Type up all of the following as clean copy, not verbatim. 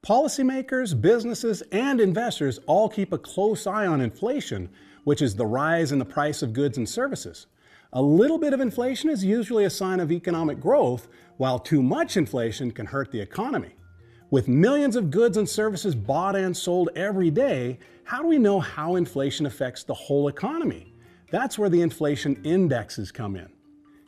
Policymakers, businesses, and investors all keep a close eye on inflation, which is the rise in the price of goods and services. A little bit of inflation is usually a sign of economic growth, while too much inflation can hurt the economy. With millions of goods and services bought and sold every day, how do we know how inflation affects the whole economy? That's where the inflation indexes come in.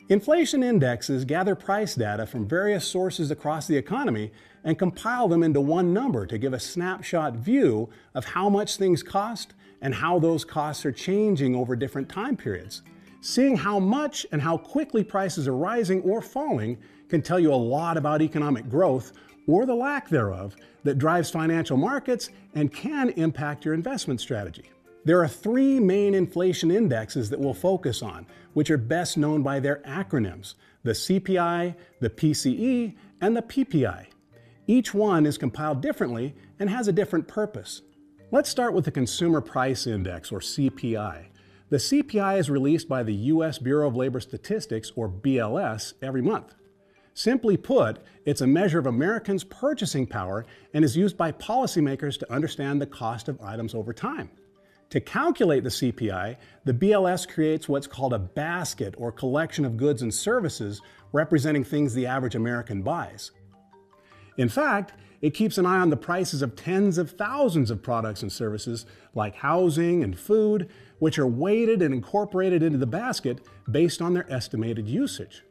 Inflation indexes gather price data from various sources across the economy and compile them into one number to give a snapshot view of how much things cost and how those costs are changing over different time periods. Seeing how much and how quickly prices are rising or falling can tell you a lot about economic growth, or the lack thereof, that drives financial markets and can impact your investment strategy. There are three main inflation indexes that we'll focus on, which are best known by their acronyms: the CPI, the PCE, and the PPI. Each one is compiled differently and has a different purpose. Let's start with the Consumer Price Index, or CPI. The CPI is released by the U.S. Bureau of Labor Statistics, or BLS, every month. Simply put, it's a measure of Americans' purchasing power and is used by policymakers to understand the cost of items over time. To calculate the CPI, the BLS creates what's called a basket or collection of goods and services representing things the average American buys. In fact, it keeps an eye on the prices of tens of thousands of products and services like housing and food, which are weighted and incorporated into the basket based on their estimated usage.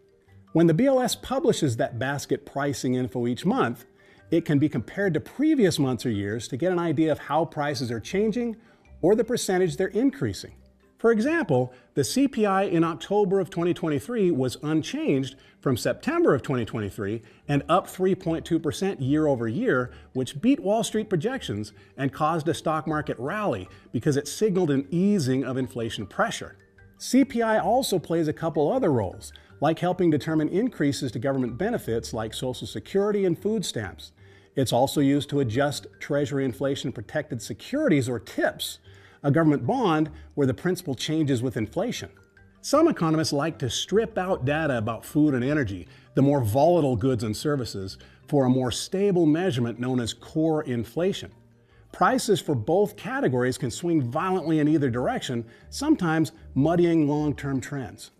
When the BLS publishes that basket pricing info each month, it can be compared to previous months or years to get an idea of how prices are changing or the percentage they're increasing. For example, the CPI in October of 2023 was unchanged from September of 2023 and up 3.2% year over year, which beat Wall Street projections and caused a stock market rally because it signaled an easing of inflation pressure. CPI also plays a couple other roles, like helping determine increases to government benefits like Social Security and food stamps. It's also used to adjust Treasury inflation-protected securities, or TIPS, a government bond where the principal changes with inflation. Some economists like to strip out data about food and energy, the more volatile goods and services, for a more stable measurement known as core inflation. Prices for both categories can swing violently in either direction, sometimes muddying long-term trends.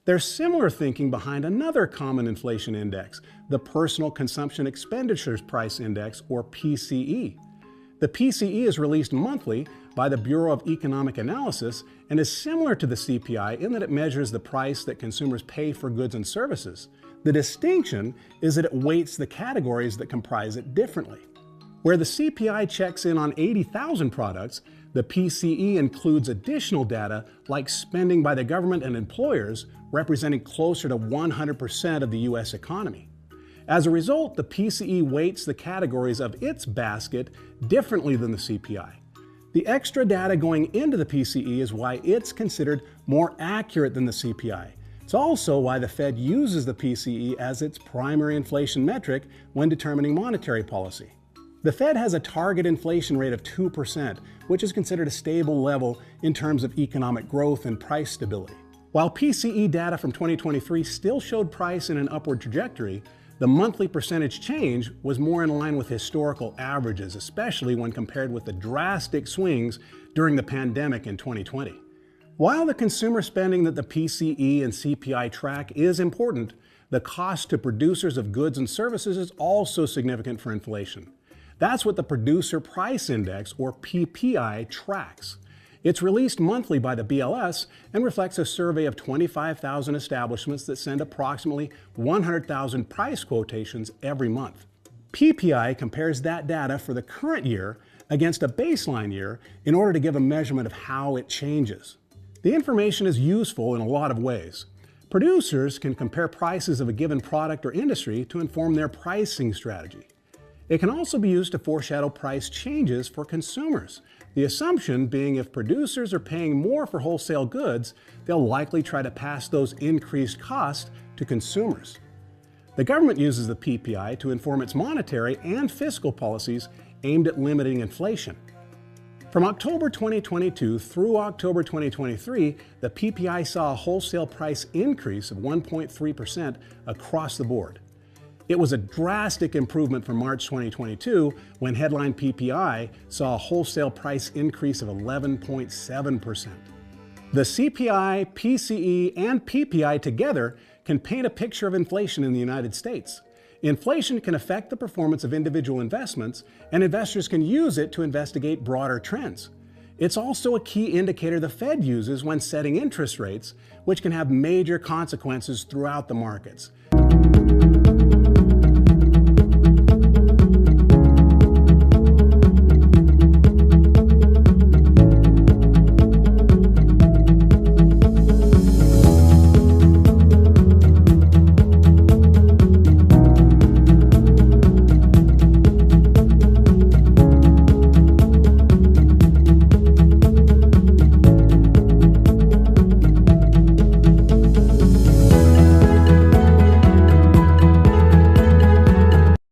There's similar thinking behind another common inflation index, the Personal Consumption Expenditures Price Index, or PCE. The PCE is released monthly by the Bureau of Economic Analysis and is similar to the CPI in that it measures the price that consumers pay for goods and services. The distinction is that it weights the categories that comprise it differently. Where the CPI checks in on 80,000 products, the PCE includes additional data like spending by the government and employers, representing closer to 100% of the U.S. economy. As a result, the PCE weights the categories of its basket differently than the CPI. The extra data going into the PCE is why it's considered more accurate than the CPI. It's also why the Fed uses the PCE as its primary inflation metric when determining monetary policy. The Fed has a target inflation rate of 2%, which is considered a stable level in terms of economic growth and price stability. While PCE data from 2023 still showed price in an upward trajectory, the monthly percentage change was more in line with historical averages, especially when compared with the drastic swings during the pandemic in 2020. While the consumer spending that the PCE and CPI track is important, the cost to producers of goods and services is also significant for inflation. That's what the Producer Price Index, or PPI, tracks. It's released monthly by the BLS and reflects a survey of 25,000 establishments that send approximately 100,000 price quotations every month. PPI compares that data for the current year against a baseline year in order to give a measurement of how it changes. The information is useful in a lot of ways. Producers can compare prices of a given product or industry to inform their pricing strategy. It can also be used to foreshadow price changes for consumers. The assumption being if producers are paying more for wholesale goods, they'll likely try to pass those increased costs to consumers. The government uses the PPI to inform its monetary and fiscal policies aimed at limiting inflation. From October 2022 through October 2023, the PPI saw a wholesale price increase of 1.3% across the board. It was a drastic improvement from March 2022 when headline PPI saw a wholesale price increase of 11.7%. The CPI, PCE, and PPI together can paint a picture of inflation in the United States. Inflation can affect the performance of individual investments, and investors can use it to investigate broader trends. It's also a key indicator the Fed uses when setting interest rates, which can have major consequences throughout the markets.